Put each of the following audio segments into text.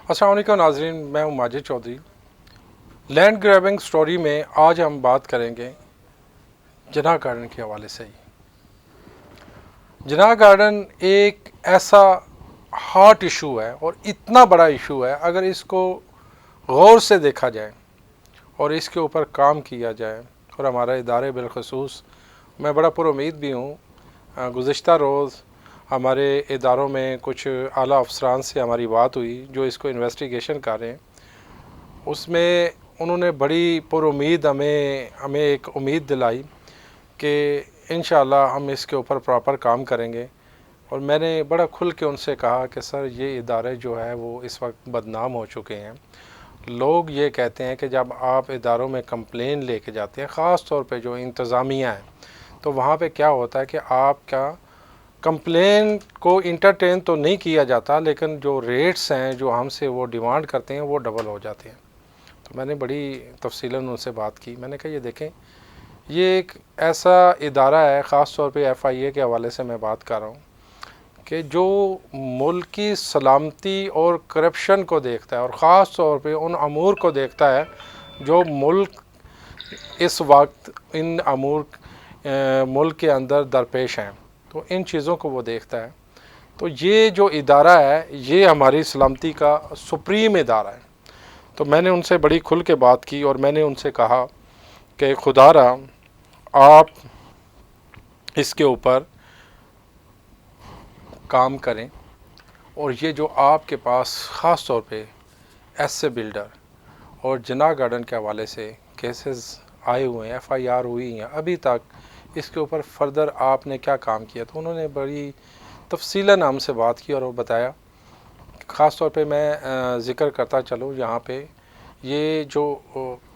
अस्सलाम वालेकुम नाज़रीन, मैं हूं Majid Chaudhary. Land grabbing story में आज हम बात करेंगे जिनाह गार्डन के हवाले से ही। जिनाह गार्डन एक ऐसा हॉट इशू है और इतना बड़ा इशू है, अगर इसको गौर से देखा जाए और इसके ऊपर काम किया जाए और हमारा इदारे बिलखसूस, मैं बड़ा पुरुमीद भी हूँ। गुज़िश्ता रोज़ हमारे इदारों में कुछ आला अफसरान से हमारी बात हुई जो इसको इन्वेस्टिगेशन कर रहे हैं। उसमें उन्होंने बड़ी पुरुमीद हमें हमें एक उम्मीद दिलाई कि इंशाअल्लाह हम इसके ऊपर प्रॉपर काम करेंगे। और मैंने बड़ा खुल के उनसे कहा कि सर, ये इदारे जो है वो इस वक्त बदनाम हो चुके हैं। लोग ये कहते हैं कि जब आप इदारों में कंप्लेन लेके जाते हैं, ख़ास तौर पे जो इंतज़ामिया है, तो वहाँ पे क्या होता है कि आपका कंप्लेन को इंटरटेन तो नहीं किया जाता, लेकिन जो रेट्स हैं जो हमसे वो डिमांड करते हैं वो डबल हो जाते हैं। तो मैंने बड़ी तफसीलन उनसे बात की। मैंने कहा, ये देखें, ये एक ऐसा इदारा है, ख़ास तौर पे FIA के हवाले से मैं बात कर रहा हूँ, कि जो मुल्क की सलामती और करप्शन को देखता है और ख़ास तौर पे उन अमूर को देखता है जो मुल्क इस वक्त इन अमूर मुल्क के अंदर दरपेश हैं। तो इन चीज़ों को वो देखता है। तो ये जो इदारा है ये हमारी सलामती का सुप्रीम इदारा है। तो मैंने उनसे बड़ी खुल के बात की और मैंने उनसे कहा कि खुदारा आप इसके ऊपर काम करें, और ये जो आपके पास ख़ास तौर पे एस बिल्डर और जिनाह गार्डन के हवाले से केसेस आए हुए हैं, FIR हुई हैं, अभी तक इसके ऊपर फर्दर आपने क्या काम किया। तो उन्होंने बड़ी तफसीलन हमसे बात की और वो बताया। ख़ास तौर पे मैं ज़िक्र करता चलूँ यहाँ पे, ये जो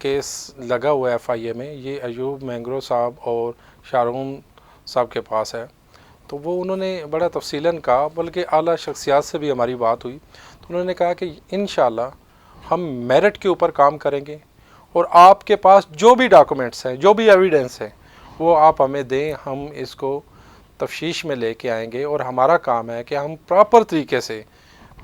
केस लगा हुआ है FIA में, ये अयूब मैंग्रो साहब और शारून साहब के पास है। तो वो उन्होंने बड़ा तफसीलन कहा, बल्कि आला शख्सियात से भी हमारी बात हुई। तो उन्होंने कहा कि इंशाल्लाह हम मेरिट के ऊपर काम करेंगे और आपके पास जो भी डॉक्यूमेंट्स हैं, जो भी एविडेंस है, वो आप हमें दें, हम इसको तफ्तीश में लेके आएंगे। और हमारा काम है कि हम प्रॉपर तरीके से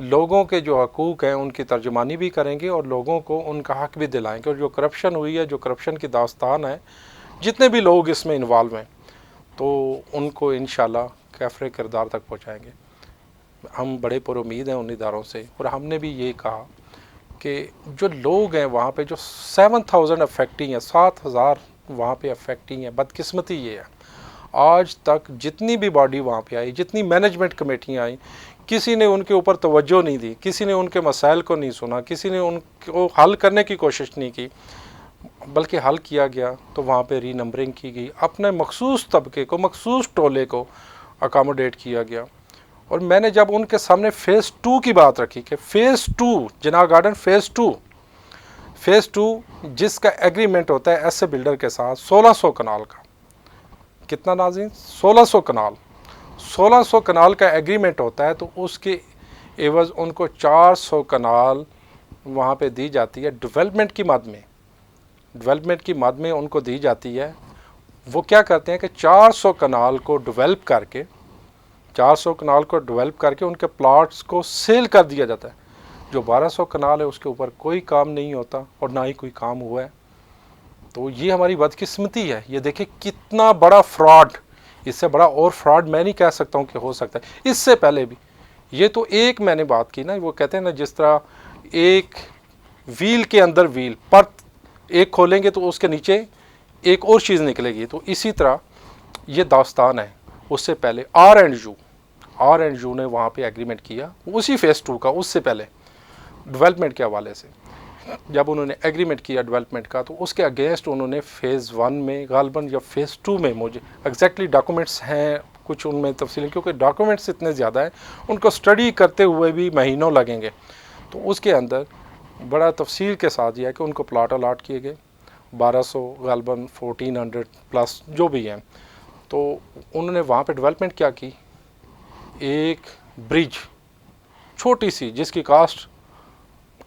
लोगों के जो हकूक़ हैं उनकी तर्जुमानी भी करेंगे और लोगों को उनका हक भी दिलाएंगे। और जो करप्शन हुई है, जो करप्शन की दास्तान है, जितने भी लोग इसमें इन्वॉल्व हैं, तो उनको इंशाल्लाह कैफ़रे किरदार तक पहुँचाएँगे। हम बड़े पुरुमीद हैं उन इदारों से। और हमने भी ये कहा कि जो लोग हैं वहाँ पे, जो 7000 अफेक्टिंग है, 7000 वहाँ पे अफेक्टिंग है, बदकिस्मती ये है, आज तक जितनी भी बॉडी वहाँ पे आई, जितनी मैनेजमेंट कमेटियाँ आई, किसी ने उनके ऊपर तवज्जो नहीं दी, किसी ने उनके मसाइल को नहीं सुना, किसी ने उनको हल करने की कोशिश नहीं की। बल्कि हल किया गया तो वहाँ पे री नंबरिंग की गई, अपने मखसूस तबके को, मखसूस टोले को अकामोडेट किया गया। और मैंने जब उनके सामने फ़ेज़ 2 की बात रखी कि फ़ेज़ 2 जिनाह गार्डन फ़ेज़ 2 जिसका एग्रीमेंट होता है ऐसे बिल्डर के साथ 1600 कनाल का, कितना नाज़रीन, 1600 कनाल, 1600 कनाल का एग्रीमेंट होता है। तो उसके एवज़ उनको 400 कनाल वहाँ पे दी जाती है डेवलपमेंट की मद में, डेवलपमेंट की मद में उनको दी जाती है। वो क्या करते हैं कि 400 कनाल को डेवलप करके, 400 कनाल को डेवलप करके उनके प्लॉट्स को सेल कर दिया जाता है। जो 1200 कनाल है उसके ऊपर कोई काम नहीं होता और ना ही कोई काम हुआ है। तो ये हमारी बदकिस्मती है। ये देखिए कितना बड़ा फ्रॉड, इससे बड़ा और फ्रॉड मैं नहीं कह सकता हूँ कि हो सकता है। इससे पहले भी ये तो एक मैंने बात की ना, वो कहते हैं ना, जिस तरह एक व्हील के अंदर व्हील पर एक खोलेंगे तो उसके नीचे एक और चीज़ निकलेगी, तो इसी तरह ये दास्तान है। उससे पहले R&U ने वहाँ पे एग्रीमेंट किया, उसी फ़ेज़ 2 का, उससे पहले डेवलपमेंट के हवाले से जब उन्होंने एग्रीमेंट किया डेवलपमेंट का, तो उसके अगेंस्ट उन्होंने फ़ेज़ 1 में गालबन या फ़ेज़ 2 में, मुझे एग्जैक्टली डॉक्यूमेंट्स हैं कुछ उनमें तफसील, क्योंकि डॉक्यूमेंट्स इतने ज़्यादा हैं, उनको स्टडी करते हुए भी महीनों लगेंगे। तो उसके अंदर बड़ा तफसील के साथ यह है कि उनको प्लाट अलाट किए गए 1200, गालबन 1400 प्लस जो भी हैं। तो उन्होंने वहाँ पे डेवलपमेंट क्या की, एक ब्रिज छोटी सी जिसकी कास्ट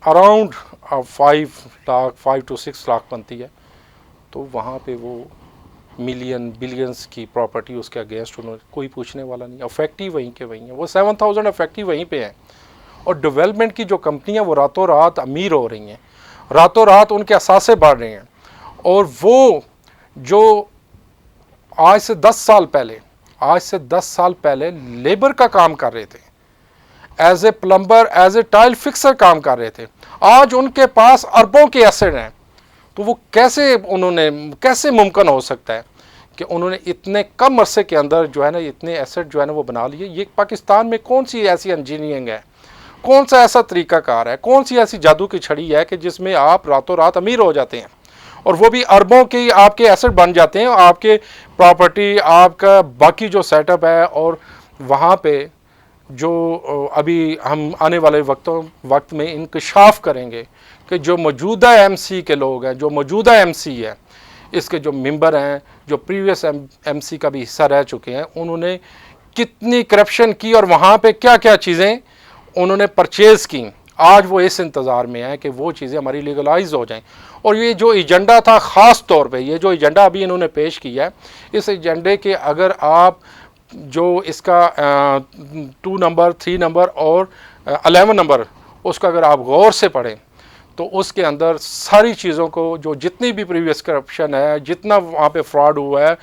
अराउंड 5 to 6 लाख बनती है, तो वहाँ पे वो मिलियन बिलियंस की प्रॉपर्टी उसके अगेंस्ट उन्होंने, कोई पूछने वाला नहीं, अफेक्टिव वहीं के वहीं है, वो 7000 अफेक्टिव वहीं पे हैं। और डेवलपमेंट की जो कंपनियां वो रातों रात अमीर हो रही हैं, रातों रात उनके असासे बढ़ रहे हैं। और वो जो आज से 10 साल पहले लेबर का काम कर रहे थे, as a plumber, as a tile fixer काम कर रहे थे, आज उनके पास अरबों के एसेट हैं। तो वो कैसे मुमकिन हो सकता है कि उन्होंने इतने कम अरसे के अंदर जो है ना इतने एसेट जो है ना वो बना लिए। ये पाकिस्तान में कौन सी ऐसी इंजीनियरिंग है, कौन सा ऐसा तरीकाकार है, कौन सी ऐसी जादू की छड़ी है कि जिसमें आप रातों रात अमीर हो जाते हैं, और वो भी अरबों के आपके एसेट बन जाते हैं, आपके प्रॉपर्टी, आपका बाकी जो सेटअप है। और वहाँ पे जो अभी हम आने वाले वक्त में इंकशाफ करेंगे कि जो मौजूदा एमसी के लोग हैं, जो मौजूदा एमसी है, इसके जो मेंबर हैं, जो प्रीवियस एमसी का भी हिस्सा रह चुके हैं, उन्होंने कितनी करप्शन की और वहाँ पे क्या क्या चीज़ें उन्होंने परचेज़ की। आज वो इस इंतज़ार में है कि वो चीज़ें हमारी लीगलाइज हो जाएं। और ये जो एजेंडा था, ख़ास तौर पे ये जो एजेंडा अभी इन्होंने पेश किया है, इस एजेंडे के अगर आप जो इसका 2 नंबर, 3 नंबर और 11 नंबर, उसका अगर आप गौर से पढ़ें तो उसके अंदर सारी चीज़ों को, जो जितनी भी प्रीवियस करप्शन है, जितना वहाँ पे फ्रॉड हुआ है,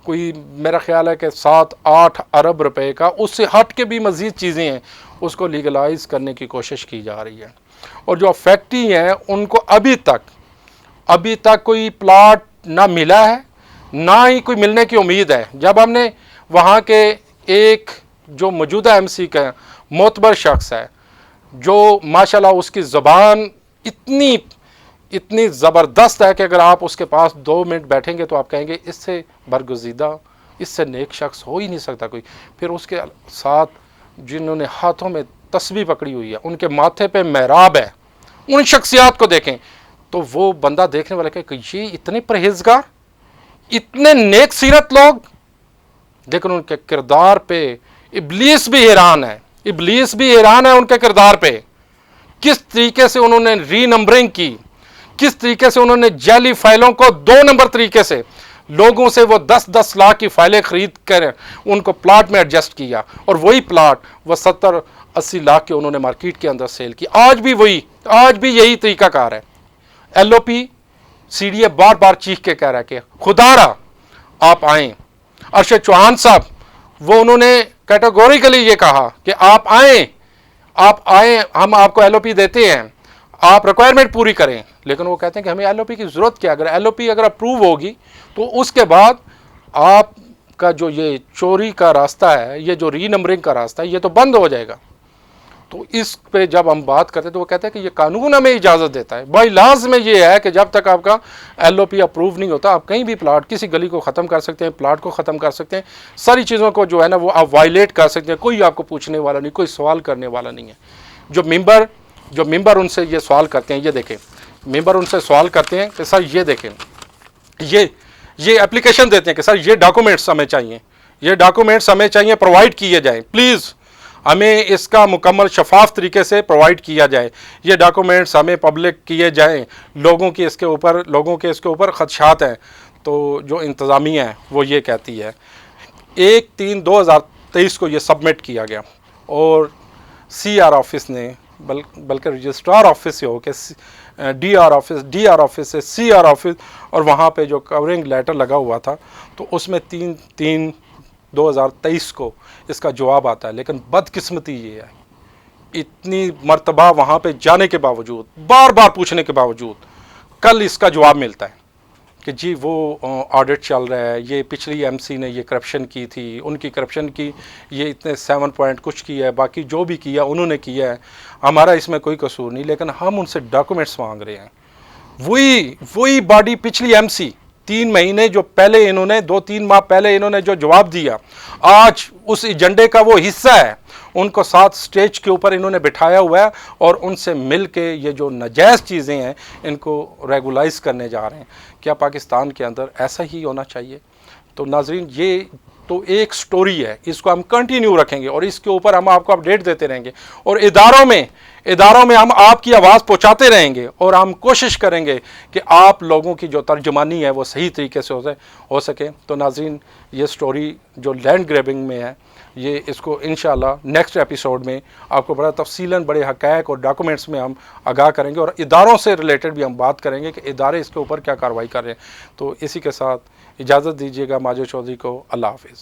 कोई मेरा ख्याल है कि 7-8 अरब रुपए का, उससे हट के भी मज़ीद चीज़ें हैं, उसको लीगलाइज करने की कोशिश की जा रही है। और जो फैक्ट्री हैं उनको अभी तक कोई प्लाट ना मिला है, ना ही कोई मिलने की उम्मीद है। जब हमने वहाँ के एक जो मौजूदा एमसी का मोतबर शख्स है, जो माशाल्लाह उसकी ज़बान इतनी ज़बरदस्त है कि अगर आप उसके पास 2 मिनट बैठेंगे तो आप कहेंगे इससे बरगुज़ीदा, इससे नेक शख्स हो ही नहीं सकता कोई। फिर उसके साथ जिन्होंने हाथों में तस्बीह पकड़ी हुई है, उनके माथे पे मेहराब है, उन शख्सियात को देखें तो वो बंदा देखने वाला कि ये इतने परहेजगार, इतने नेक सीरत लोग, लेकिन उनके किरदार पे इब्लीस भी हैरान है उनके किरदार पे। किस तरीके से उन्होंने री नंबरिंग की, किस तरीके से उन्होंने जाली फाइलों को 2 नंबर तरीके से लोगों से वो 10-10 लाख की फाइलें खरीद कर उनको प्लाट में एडजस्ट किया, और वही प्लाट वो 70-80 लाख के उन्होंने मार्केट के अंदर सेल की। आज भी यही तरीकाकार है। LOP CDA बार बार चीख के कह रहा है कि खुदारा आप आए। अरशद चौहान साहब, वो उन्होंने कैटेगोरिकली ये कहा कि आप आए, हम आपको LOP देते हैं, आप रिक्वायरमेंट पूरी करें। लेकिन वो कहते हैं कि हमें LOP की ज़रूरत क्या, अगर LOP अगर अप्रूव होगी तो उसके बाद आपका जो ये चोरी का रास्ता है, ये जो री नंबरिंग का रास्ता है, ये तो बंद हो जाएगा। तो इस पे जब हम बात करते हैं तो वो कहते हैं कि ये कानून हमें इजाज़त देता है, बाई लाज में ये है कि जब तक आपका LOP अप्रूव नहीं होता आप कहीं भी प्लाट, किसी गली को ख़त्म कर सकते हैं, प्लाट को ख़त्म कर सकते हैं, सारी चीज़ों को जो है ना वो आप वायलेट कर सकते हैं। कोई आपको पूछने वाला नहीं, कोई सवाल करने वाला नहीं है। जो मेंबर उनसे ये सवाल करते हैं, ये देखें, मेंबर उनसे सवाल करते हैं कि सर ये देखें, ये एप्लीकेशन देते हैं कि सर ये डॉक्यूमेंट्स हमें चाहिए, प्रोवाइड किए जाएँ प्लीज़, हमें इसका मुकम्मल शफाफ तरीके से प्रोवाइड किया जाए, ये डॉक्यूमेंट्स हमें पब्लिक किए जाएं, लोगों के इसके ऊपर ख़दशात हैं। तो जो इंतज़ामिया है वो ये कहती है 1/3/2023 को ये सबमिट किया गया, और CR ऑफिस ने बल्कि रजिस्ट्रार ऑफिस से होकर DR ऑफिस से CR ऑफिस, और वहाँ पे जो कवरिंग लेटर लगा हुआ था तो उसमें 3/3/2023 को इसका जवाब आता है। लेकिन बदकिस्मती ये है, इतनी मर्तबा वहाँ पे जाने के बावजूद, बार बार पूछने के बावजूद, कल इसका जवाब मिलता है कि जी वो ऑडिट चल रहा है, ये पिछली MC ने ये करप्शन की थी, उनकी करप्शन की, ये इतने 7 पॉइंट कुछ किया है, बाकी जो भी किया उन्होंने किया है, हमारा इसमें कोई कसूर नहीं। लेकिन हम उनसे डॉक्यूमेंट्स मांग रहे हैं। वही बॉडी पिछली MC 3 महीने जो पहले इन्होंने 2-3 माह पहले इन्होंने जो जवाब दिया, आज उस एजेंडे का वो हिस्सा है, उनको साथ स्टेज के ऊपर इन्होंने बिठाया हुआ है और उनसे मिल के ये जो नाजायज़ चीज़ें हैं इनको रेगुलाइज करने जा रहे हैं। क्या पाकिस्तान के अंदर ऐसा ही होना चाहिए? तो नाजरीन, ये तो एक स्टोरी है, इसको हम कंटिन्यू रखेंगे और इसके ऊपर हम आपको अपडेट देते रहेंगे। और इदारों में हम आपकी आवाज़ पहुंचाते रहेंगे और हम कोशिश करेंगे कि आप लोगों की जो तर्जुमानी है वो सही तरीके से हो सके। तो नाज़रीन, ये स्टोरी जो लैंड ग्रैबिंग में है, ये इसको इंशाल्लाह नेक्स्ट एपिसोड में आपको बड़ा तफसीलन बड़े हक़ाइक़ और डॉक्यूमेंट्स में हम आगाह करेंगे और इदारों से रिलेटेड भी हम बात करेंगे कि इदारे इसके ऊपर क्या कार्रवाई कर रहे हैं। तो इसी के साथ इजाज़त दीजिएगा माजिद चौधरी को। अल्लाह हाफ़िज़।